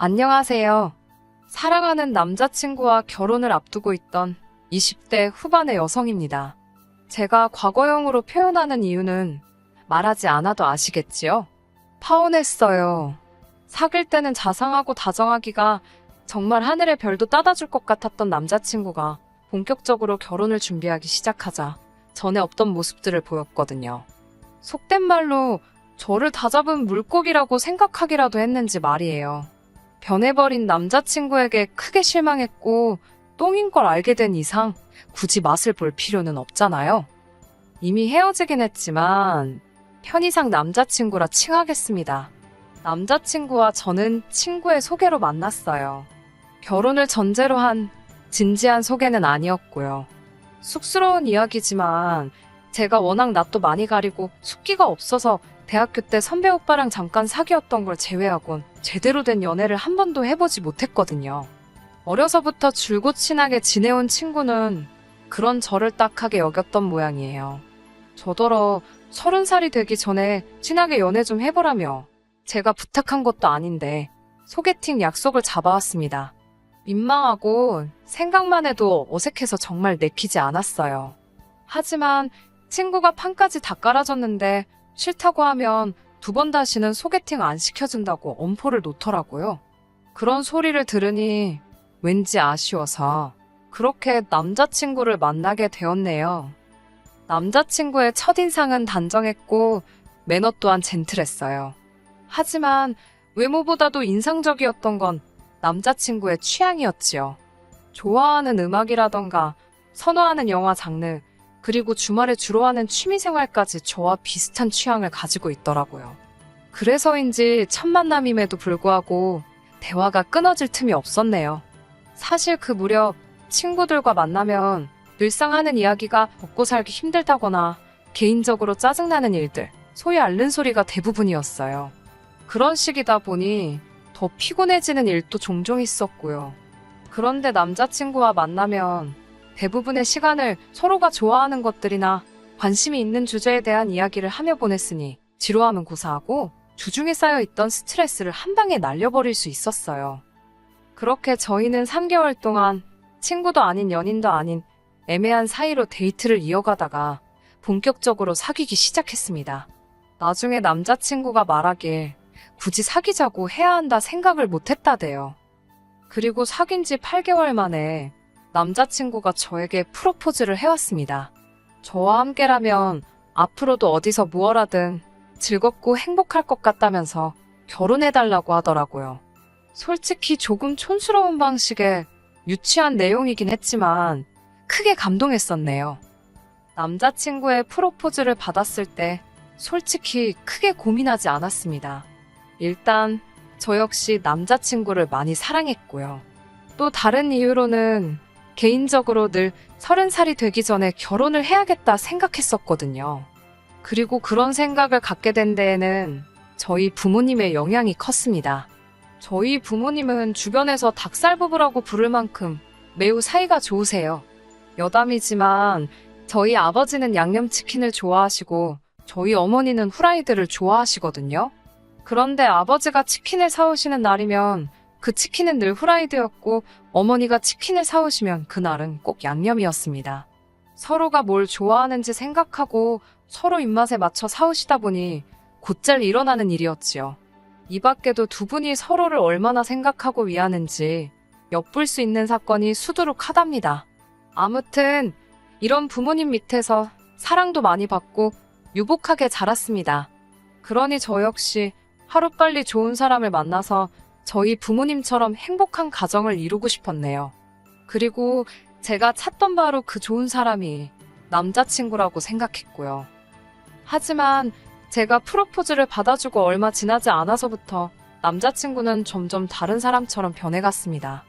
안녕하세요. 사랑하는 남자친구와 결혼을 앞두고 있던 20대 후반의 여성입니다. 제가 과거형으로 표현하는 이유는 말하지 않아도 아시겠지요? 파혼했어요. 사귈 때는 자상하고 다정하기가 정말 하늘의 별도 따다 줄 것 같았던 남자친구가 본격적으로 결혼을 준비하기 시작하자 전에 없던 모습들을 보였거든요. 속된 말로 저를 다잡은 물고기라고 생각하기라도 했는지 말이에요. 변해버린 남자친구에게 크게 실망했고 똥인 걸 알게 된 이상 굳이 맛을 볼 필요는 없잖아요. 이미 헤어지긴 했지만 편의상 남자친구라 칭하겠습니다. 남자친구와 저는 친구의 소개로 만났어요. 결혼을 전제로 한 진지한 소개는 아니었고요. 쑥스러운 이야기지만 제가 워낙 낯도 많이 가리고 숫기가 없어서 대학교 때 선배 오빠랑 잠깐 사귀었던 걸 제외하곤 제대로 된 연애를 한 번도 해보지 못했거든요. 어려서부터 줄곧 친하게 지내온 친구는 그런 저를 딱하게 여겼던 모양이에요. 저더러 30살이 되기 전에 친하게 연애 좀 해보라며 제가 부탁한 것도 아닌데 소개팅 약속을 잡아왔습니다. 민망하고 생각만 해도 어색해서 정말 내키지 않았어요. 하지만 친구가 판까지 다 깔아줬는데 싫다고 하면 2번 다시는 소개팅 안 시켜준다고 엄포를 놓더라고요. 그런 소리를 들으니 왠지 아쉬워서 그렇게 남자친구를 만나게 되었네요. 남자친구의 첫인상은 단정했고 매너 또한 젠틀했어요. 하지만 외모보다도 인상적이었던 건 남자친구의 취향이었지요. 좋아하는 음악이라던가 선호하는 영화 장르, 그리고 주말에 주로 하는 취미생활까지 저와 비슷한 취향을 가지고 있더라고요. 그래서인지 첫 만남임에도 불구하고 대화가 끊어질 틈이 없었네요. 사실 그 무렵 친구들과 만나면 늘상 하는 이야기가 먹고 살기 힘들다거나 개인적으로 짜증나는 일들, 소위 앓는 소리가 대부분이었어요. 그런 시기다 보니 더 피곤해지는 일도 종종 있었고요. 그런데 남자친구와 만나면 대부분의 시간을 서로가 좋아하는 것들이나 관심이 있는 주제에 대한 이야기를 하며 보냈으니 지루함은 고사하고 주중에 쌓여있던 스트레스를 한 방에 날려버릴 수 있었어요. 그렇게 저희는 3개월 동안 친구도 아닌 연인도 아닌 애매한 사이로 데이트를 이어가다가 본격적으로 사귀기 시작했습니다. 나중에 남자친구가 말하길 굳이 사귀자고 해야 한다 생각을 못했다대요. 그리고 사귄 지 8개월 만에 남자친구가 저에게 프로포즈를 해왔습니다. 저와 함께라면 앞으로도 어디서 무엇하든 즐겁고 행복할 것 같다면서 결혼해달라고 하더라고요. 솔직히 조금 촌스러운 방식의 유치한 내용이긴 했지만 크게 감동했었네요. 남자친구의 프로포즈를 받았을 때 솔직히 크게 고민하지 않았습니다. 일단 저 역시 남자친구를 많이 사랑했고요. 또 다른 이유로는 개인적으로 늘 30살이 되기 전에 결혼을 해야겠다 생각했었거든요. 그리고 그런 생각을 갖게 된 데에는 저희 부모님의 영향이 컸습니다. 저희 부모님은 주변에서 닭살 부부라고 부를 만큼 매우 사이가 좋으세요. 여담이지만 저희 아버지는 양념치킨을 좋아하시고 저희 어머니는 후라이드를 좋아하시거든요. 그런데 아버지가 치킨을 사오시는 날이면 그 치킨은 늘 후라이드였고 어머니가 치킨을 사오시면 그날은 꼭 양념이었습니다. 서로가 뭘 좋아하는지 생각하고 서로 입맛에 맞춰 사오시다 보니 곧잘 일어나는 일이었지요. 이 밖에도 두 분이 서로를 얼마나 생각하고 위하는지 엿볼 수 있는 사건이 수두룩하답니다. 아무튼 이런 부모님 밑에서 사랑도 많이 받고 유복하게 자랐습니다. 그러니 저 역시 하루빨리 좋은 사람을 만나서 저희 부모님처럼 행복한 가정을 이루고 싶었네요. 그리고 제가 찾던 바로 그 좋은 사람이 남자친구라고 생각했고요. 하지만 제가 프로포즈를 받아주고 얼마 지나지 않아서부터 남자친구는 점점 다른 사람처럼 변해갔습니다.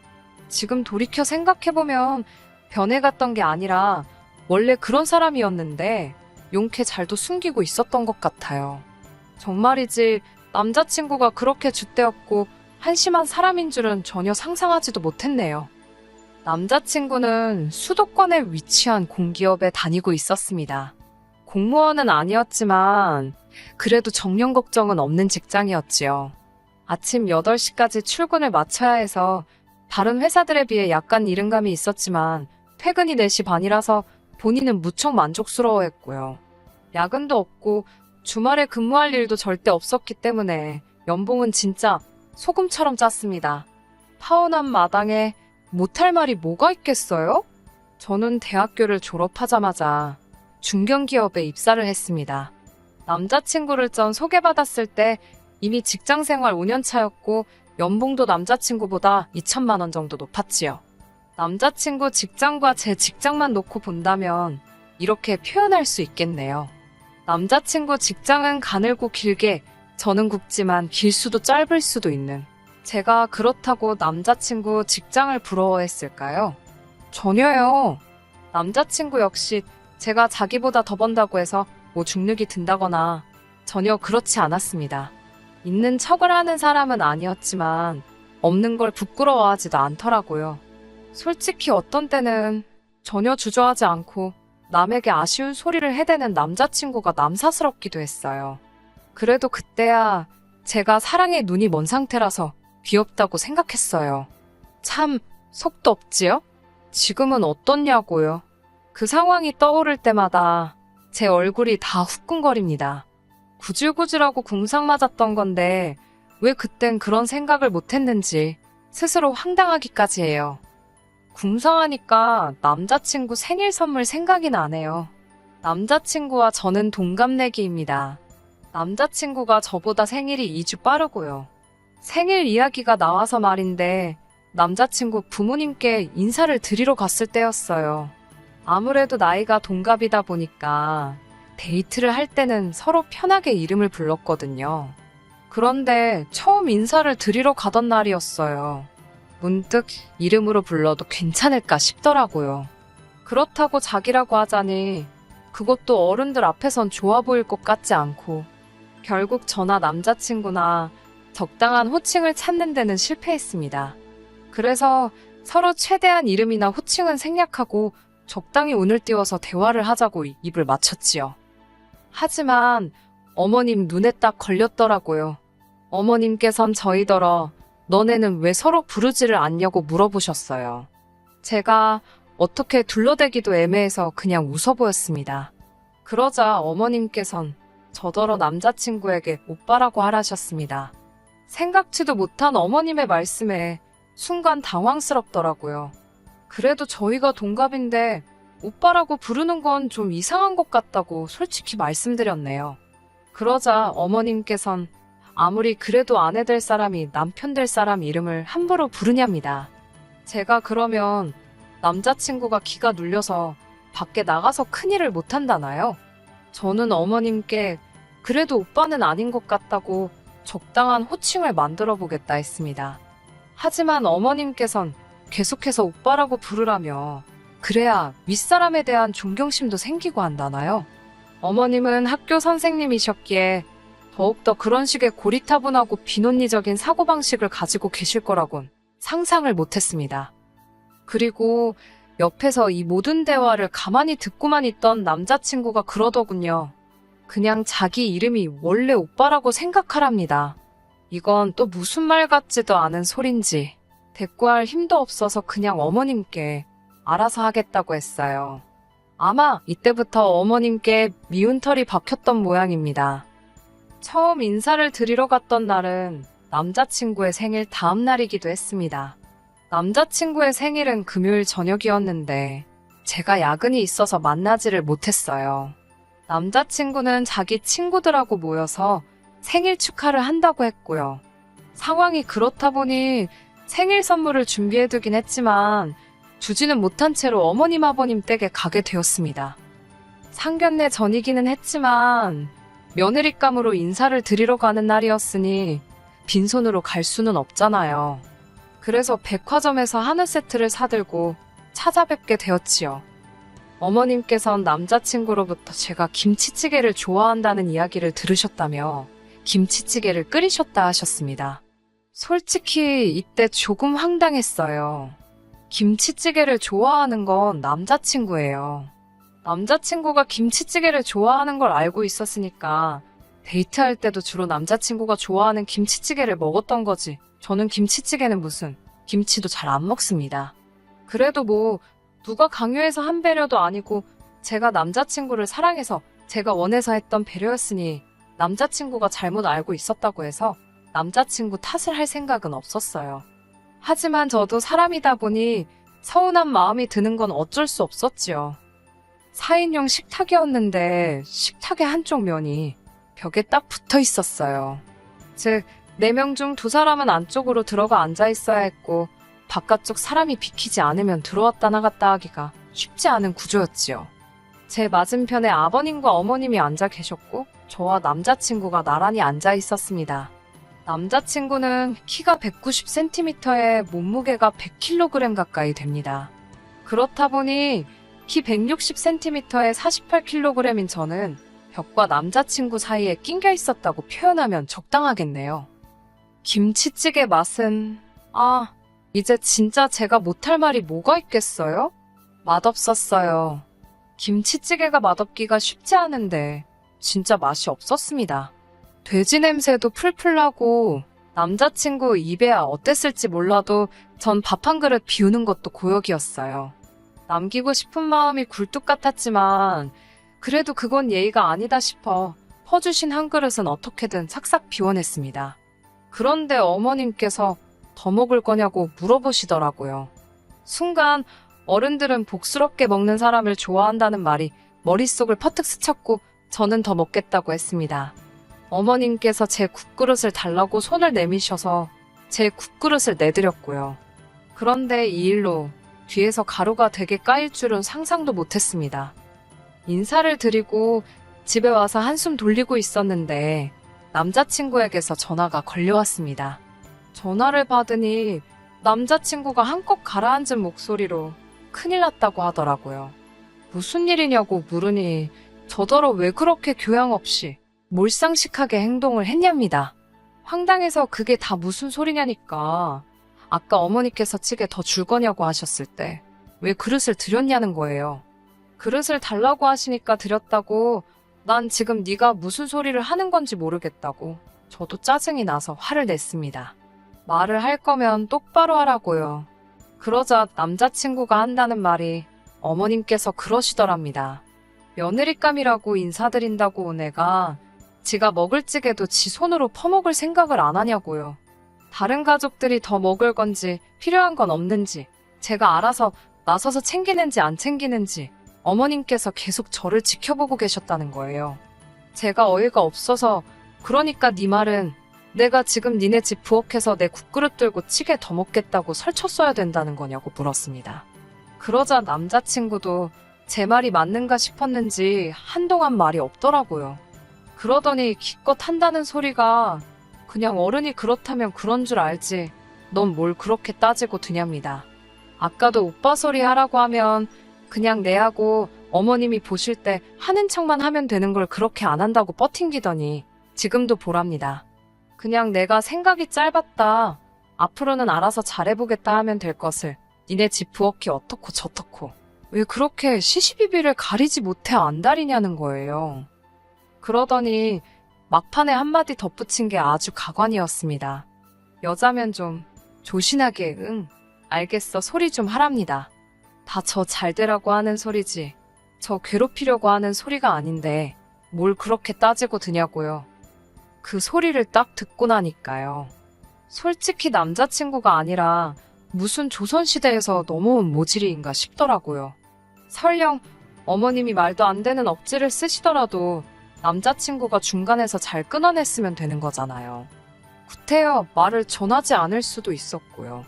지금 돌이켜 생각해보면 변해갔던 게 아니라 원래 그런 사람이었는데 용케 잘도 숨기고 있었던 것 같아요. 정말이지 남자친구가 그렇게 줏대었고 한심한 사람인 줄은 전혀 상상하지도 못했네요. 남자친구는 수도권에 위치한 공기업에 다니고 있었습니다. 공무원은 아니었지만 그래도 정년 걱정은 없는 직장이었지요. 아침 8시까지 출근을 마쳐야 해서 다른 회사들에 비해 약간 이른감이 있었지만 퇴근이 4시 반이라서 본인은 무척 만족스러워했고요. 야근도 없고 주말에 근무할 일도 절대 없었기 때문에 연봉은 진짜 소금처럼 짰습니다. 파혼한 마당에 못할 말이 뭐가 있겠어요? 저는 대학교를 졸업하자마자 중견기업에 입사를 했습니다. 남자친구를 전 소개받았을 때 이미 직장생활 5년 차였고 연봉도 남자친구보다 2천만 원 정도 높았지요. 남자친구 직장과 제 직장만 놓고 본다면 이렇게 표현할 수 있겠네요. 남자친구 직장은 가늘고 길게, 저는 굵지만 길 수도 짧을 수도 있는. 제가 그렇다고 남자친구 직장을 부러워했을까요? 전혀요. 남자친구 역시 제가 자기보다 더 번다고 해서 뭐 중력이 든다거나 전혀 그렇지 않았습니다. 있는 척을 하는 사람은 아니었지만 없는 걸 부끄러워하지도 않더라고요. 솔직히 어떤 때는 전혀 주저하지 않고 남에게 아쉬운 소리를 해대는 남자친구가 남사스럽기도 했어요. 그래도 그때야 제가 사랑에 눈이 먼 상태라서 귀엽다고 생각했어요. 참 속도 없지요? 지금은 어떻냐고요? 그 상황이 떠오를 때마다 제 얼굴이 다 후끈거립니다. 구질구질하고 궁상 맞았던 건데 왜 그땐 그런 생각을 못했는지 스스로 황당하기까지 해요. 궁상하니까 남자친구 생일 선물 생각이 나네요. 남자친구와 저는 동갑내기입니다. 남자친구가 저보다 생일이 2주 빠르고요. 생일 이야기가 나와서 말인데 남자친구 부모님께 인사를 드리러 갔을 때였어요. 아무래도 나이가 동갑이다 보니까 데이트를 할 때는 서로 편하게 이름을 불렀거든요. 그런데 처음 인사를 드리러 가던 날이었어요. 문득 이름으로 불러도 괜찮을까 싶더라고요. 그렇다고 자기라고 하자니 그것도 어른들 앞에선 좋아 보일 것 같지 않고 결국 저나 남자친구나 적당한 호칭을 찾는 데는 실패했습니다. 그래서 서로 최대한 이름이나 호칭은 생략하고 적당히 운을 띄워서 대화를 하자고 입을 맞췄지요. 하지만 어머님 눈에 딱 걸렸더라고요. 어머님께선 저희더러 너네는 왜 서로 부르지를 않냐고 물어보셨어요. 제가 어떻게 둘러대기도 애매해서 그냥 웃어 보였습니다. 그러자 어머님께선 저더러 남자친구에게 오빠라고 하라셨습니다. 생각지도 못한 어머님의 말씀에 순간 당황스럽더라고요. 그래도 저희가 동갑인데 오빠라고 부르는 건 좀 이상한 것 같다고 솔직히 말씀드렸네요. 그러자 어머님께선 아무리 그래도 아내 될 사람이 남편 될 사람 이름을 함부로 부르냐입니다. 제가 그러면 남자친구가 기가 눌려서 밖에 나가서 큰일을 못한다나요? 저는 어머님께 그래도 오빠는 아닌 것 같다고 적당한 호칭을 만들어 보겠다 했습니다. 하지만 어머님께선 계속해서 오빠라고 부르라며 그래야 윗사람에 대한 존경심도 생기고 한다나요? 어머님은 학교 선생님이셨기에 더욱더 그런 식의 고리타분하고 비논리적인 사고방식을 가지고 계실 거라곤 상상을 못했습니다. 그리고 옆에서 이 모든 대화를 가만히 듣고만 있던 남자친구가 그러더군요. 그냥 자기 이름이 원래 오빠라고 생각하랍니다. 이건 또 무슨 말 같지도 않은 소린지 대꾸할 힘도 없어서 그냥 어머님께 알아서 하겠다고 했어요. 아마 이때부터 어머님께 미운 털이 박혔던 모양입니다. 처음 인사를 드리러 갔던 날은 남자친구의 생일 다음 날이기도 했습니다. 남자친구의 생일은 금요일 저녁이었는데 제가 야근이 있어서 만나지를 못했어요. 남자친구는 자기 친구들하고 모여서 생일 축하를 한다고 했고요. 상황이 그렇다 보니 생일 선물을 준비해두긴 했지만 주지는 못한 채로 어머님 아버님 댁에 가게 되었습니다. 상견례 전이기는 했지만 며느리감으로 인사를 드리러 가는 날이었으니 빈손으로 갈 수는 없잖아요. 그래서 백화점에서 한우 세트를 사들고 찾아뵙게 되었지요. 어머님께선 남자친구로부터 제가 김치찌개를 좋아한다는 이야기를 들으셨다며 김치찌개를 끓이셨다 하셨습니다. 솔직히 이때 조금 황당했어요. 김치찌개를 좋아하는 건 남자친구예요. 남자친구가 김치찌개를 좋아하는 걸 알고 있었으니까 데이트할 때도 주로 남자친구가 좋아하는 김치찌개를 먹었던 거지. 저는 김치찌개는 무슨, 김치도 잘 안 먹습니다. 그래도 뭐, 누가 강요해서 한 배려도 아니고, 제가 남자친구를 사랑해서 제가 원해서 했던 배려였으니, 남자친구가 잘못 알고 있었다고 해서 남자친구 탓을 할 생각은 없었어요. 하지만 저도 사람이다 보니 서운한 마음이 드는 건 어쩔 수 없었지요. 4인용 식탁이었는데 식탁의 한쪽 면이 벽에 딱 붙어 있었어요. 즉, 4명 중 2사람은 안쪽으로 들어가 앉아 있어야 했고 바깥쪽 사람이 비키지 않으면 들어왔다 나갔다 하기가 쉽지 않은 구조였지요. 제 맞은편에 아버님과 어머님이 앉아 계셨고 저와 남자친구가 나란히 앉아 있었습니다. 남자친구는 키가 190cm에 몸무게가 100kg 가까이 됩니다. 그렇다 보니 키 160cm에 48kg인 저는 벽과 남자친구 사이에 낑겨 있었다고 표현하면 적당하겠네요. 김치찌개 맛은... 이제 진짜 제가 못할 말이 뭐가 있겠어요? 맛없었어요. 김치찌개가 맛없기가 쉽지 않은데 진짜 맛이 없었습니다. 돼지 냄새도 풀풀 나고 남자친구 입에야 어땠을지 몰라도 전 밥 한 그릇 비우는 것도 고역이었어요. 남기고 싶은 마음이 굴뚝 같았지만 그래도 그건 예의가 아니다 싶어 퍼주신 한 그릇은 어떻게든 싹싹 비워냈습니다. 그런데 어머님께서 더 먹을 거냐고 물어보시더라고요. 순간 어른들은 복스럽게 먹는 사람을 좋아한다는 말이 머릿속을 퍼뜩 스쳤고 저는 더 먹겠다고 했습니다. 어머님께서 제 국그릇을 달라고 손을 내미셔서 제 국그릇을 내드렸고요. 그런데 이 일로 뒤에서 가루가 되게 까일 줄은 상상도 못했습니다. 인사를 드리고 집에 와서 한숨 돌리고 있었는데 남자친구에게서 전화가 걸려왔습니다. 전화를 받으니 남자친구가 한껏 가라앉은 목소리로 큰일 났다고 하더라고요. 무슨 일이냐고 물으니 저더러 왜 그렇게 교양 없이 몰상식하게 행동을 했냐입니다. 황당해서 그게 다 무슨 소리냐니까 아까 어머니께서 찌개 더 줄 거냐고 하셨을 때 왜 그릇을 드렸냐는 거예요. 그릇을 달라고 하시니까 드렸다고 난 지금 네가 무슨 소리를 하는 건지 모르겠다고 저도 짜증이 나서 화를 냈습니다. 말을 할 거면 똑바로 하라고요. 그러자 남자친구가 한다는 말이 어머님께서 그러시더랍니다. 며느리감이라고 인사드린다고 온 애가 지가 먹을 찌개도 지 손으로 퍼먹을 생각을 안 하냐고요. 다른 가족들이 더 먹을 건지 필요한 건 없는지 제가 알아서 나서서 챙기는지 안 챙기는지 어머님께서 계속 저를 지켜보고 계셨다는 거예요. 제가 어이가 없어서 그러니까 네 말은 내가 지금 니네 집 부엌에서 내 국그릇 들고 찌개 더 먹겠다고 설쳤어야 된다는 거냐고 물었습니다. 그러자 남자친구도 제 말이 맞는가 싶었는지 한동안 말이 없더라고요. 그러더니 기껏 한다는 소리가 그냥 어른이 그렇다면 그런 줄 알지 넌 뭘 그렇게 따지고 드냐입니다. 아까도 오빠 소리 하라고 하면 그냥 내하고 어머님이 보실 때 하는 척만 하면 되는 걸 그렇게 안 한다고 뻗팅기더니 지금도 보랍니다. 그냥 내가 생각이 짧았다. 앞으로는 알아서 잘해보겠다 하면 될 것을 니네 집 부엌이 어떻고 저떻고 왜 그렇게 시시비비를 가리지 못해 안달이냐는 거예요. 그러더니 막판에 한마디 덧붙인 게 아주 가관이었습니다. 여자면 좀 조신하게 응 알겠어 소리 좀 하랍니다. 다 저 잘되라고 하는 소리지 저 괴롭히려고 하는 소리가 아닌데 뭘 그렇게 따지고 드냐고요. 그 소리를 딱 듣고 나니까요. 솔직히 남자친구가 아니라 무슨 조선시대에서 넘어온 모질이인가 싶더라고요. 설령 어머님이 말도 안 되는 억지를 쓰시더라도 남자친구가 중간에서 잘 끊어냈으면 되는 거잖아요. 구태여 말을 전하지 않을 수도 있었고요.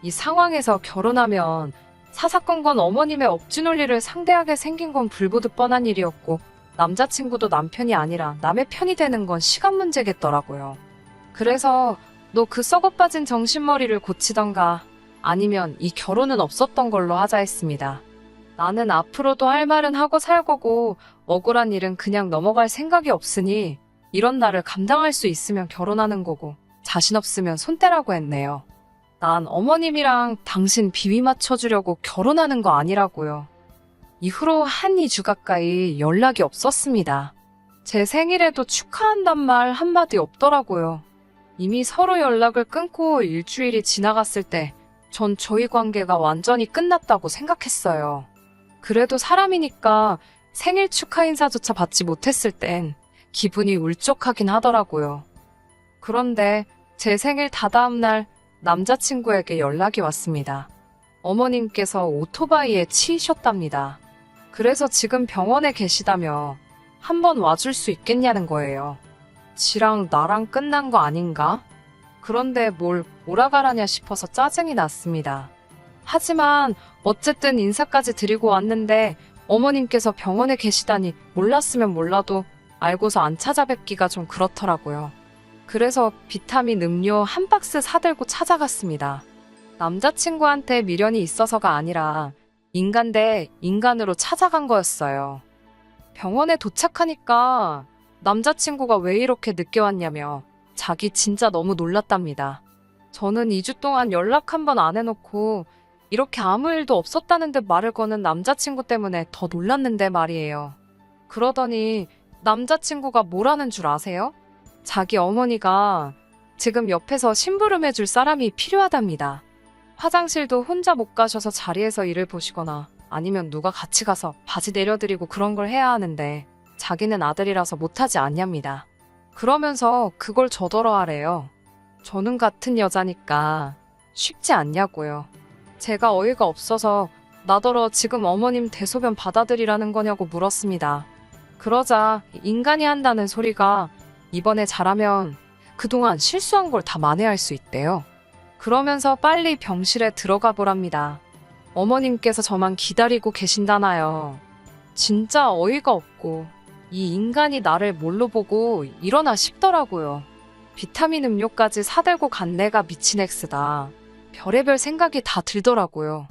이 상황에서 결혼하면 사사건건 어머님의 억지 논리를 상대하게 생긴 건 불보듯 뻔한 일이었고 남자친구도 남편이 아니라 남의 편이 되는 건 시간 문제겠더라고요. 그래서 너 그 썩어빠진 정신머리를 고치던가 아니면 이 결혼은 없었던 걸로 하자 했습니다. 나는 앞으로도 할 말은 하고 살 거고 억울한 일은 그냥 넘어갈 생각이 없으니 이런 나를 감당할 수 있으면 결혼하는 거고 자신 없으면 손 떼라고 했네요. 난 어머님이랑 당신 비위 맞춰주려고 결혼하는 거 아니라고요. 이후로 한 2주 가까이 연락이 없었습니다. 제 생일에도 축하한단 말 한마디 없더라고요. 이미 서로 연락을 끊고 일주일이 지나갔을 때 전 저희 관계가 완전히 끝났다고 생각했어요. 그래도 사람이니까 생일 축하 인사조차 받지 못했을 땐 기분이 울적하긴 하더라고요. 그런데 제 생일 다다음 날 남자친구에게 연락이 왔습니다. 어머님께서 오토바이에 치이셨답니다. 그래서 지금 병원에 계시다며 한번 와줄 수 있겠냐는 거예요. 지랑 나랑 끝난 거 아닌가? 그런데 뭘 오라가라냐 싶어서 짜증이 났습니다. 하지만 어쨌든 인사까지 드리고 왔는데 어머님께서 병원에 계시다니 몰랐으면 몰라도 알고서 안 찾아뵙기가 좀 그렇더라고요. 그래서 비타민 음료 한 박스 사들고 찾아갔습니다. 남자친구한테 미련이 있어서가 아니라 인간 대 인간으로 찾아간 거였어요. 병원에 도착하니까 남자친구가 왜 이렇게 늦게 왔냐며 자기 진짜 너무 놀랐답니다. 저는 2주 동안 연락 한 번 안 해놓고 이렇게 아무 일도 없었다는데 말을 거는 남자친구 때문에 더 놀랐는데 말이에요. 그러더니 남자친구가 뭐라는 줄 아세요? 자기 어머니가 지금 옆에서 심부름해줄 사람이 필요하답니다. 화장실도 혼자 못 가셔서 자리에서 일을 보시거나 아니면 누가 같이 가서 바지 내려드리고 그런 걸 해야 하는데 자기는 아들이라서 못하지 않냐입니다. 그러면서 그걸 저더러 하래요. 저는 같은 여자니까 쉽지 않냐고요. 제가 어이가 없어서 나더러 지금 어머님 대소변 받아들이라는 거냐고 물었습니다. 그러자 인간이 한다는 소리가 이번에 잘하면 그동안 실수한 걸 다 만회할 수 있대요. 그러면서 빨리 병실에 들어가 보랍니다. 어머님께서 저만 기다리고 계신다나요. 진짜 어이가 없고 이 인간이 나를 뭘로 보고 이러나 싶더라고요. 비타민 음료까지 사들고 간 내가 미친 엑스다. 별의별 생각이 다 들더라고요.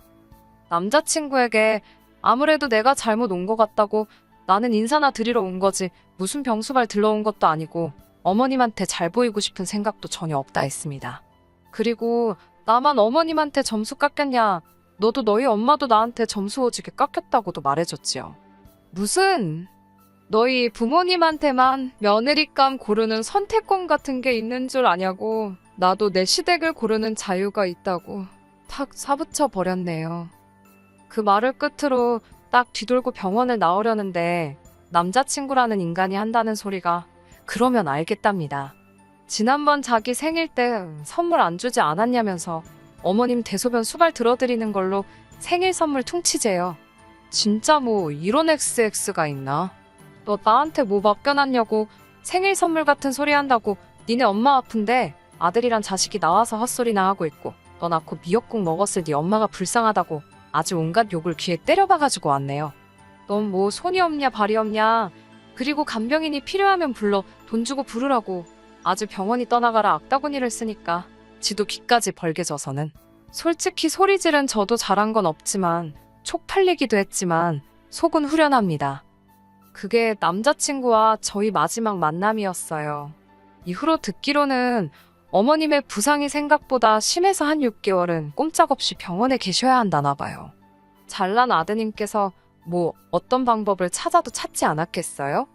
남자친구에게 아무래도 내가 잘못 온 것 같다고 나는 인사나 드리러 온 거지 무슨 병수발 들러온 것도 아니고 어머님한테 잘 보이고 싶은 생각도 전혀 없다 했습니다. 그리고 나만 어머님한테 점수 깎였냐? 너도 너희 엄마도 나한테 점수 오지게 깎였다고도 말해줬지요. 무슨 너희 부모님한테만 며느리감 고르는 선택권 같은 게 있는 줄 아냐고. 나도 내 시댁을 고르는 자유가 있다고 탁 사붙여 버렸네요. 그 말을 끝으로 딱 뒤돌고 병원을 나오려는데 남자친구라는 인간이 한다는 소리가 그러면 알겠답니다. 지난번 자기 생일 때 선물 안 주지 않았냐면서 어머님 대소변 수발 들어드리는 걸로 생일 선물 퉁치재요. 진짜 뭐 이런 XX가 있나? 너 나한테 뭐 맡겨놨냐고 생일 선물 같은 소리 한다고 니네 엄마 아픈데 아들이란 자식이 나와서 헛소리나 하고 있고 너 낳고 미역국 먹었을 네 엄마가 불쌍하다고 아주 온갖 욕을 귀에 때려박아주고 왔네요. 넌 뭐 손이 없냐 발이 없냐. 그리고 간병인이 필요하면 불러 돈 주고 부르라고. 아주 병원이 떠나가라 악다구니를 쓰니까 지도 귀까지 벌게져서는. 솔직히 소리 지른 저도 잘한 건 없지만 촉팔리기도 했지만 속은 후련합니다. 그게 남자친구와 저희 마지막 만남이었어요. 이후로 듣기로는 어머님의 부상이 생각보다 심해서 한 6개월은 꼼짝없이 병원에 계셔야 한다나 봐요. 잘난 아드님께서 뭐 어떤 방법을 찾아도 찾지 않았겠어요?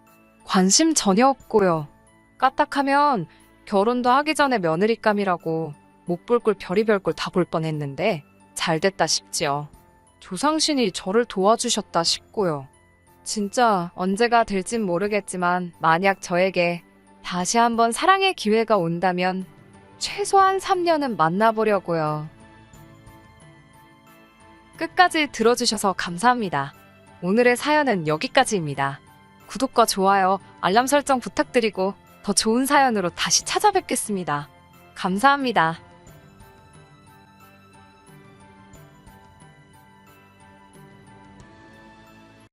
관심 전혀 없고요. 까딱하면 결혼도 하기 전에 며느리감이라고 못 볼 걸 별의별 걸 다 볼 뻔했는데 잘 됐다 싶지요. 조상신이 저를 도와주셨다 싶고요. 진짜 언제가 될진 모르겠지만 만약 저에게 다시 한번 사랑의 기회가 온다면 최소한 3년은 만나보려고요. 끝까지 들어주셔서 감사합니다. 오늘의 사연은 여기까지입니다. 구독과 좋아요, 알람 설정 부탁드리고 더 좋은 사연으로 다시 찾아뵙겠습니다. 감사합니다.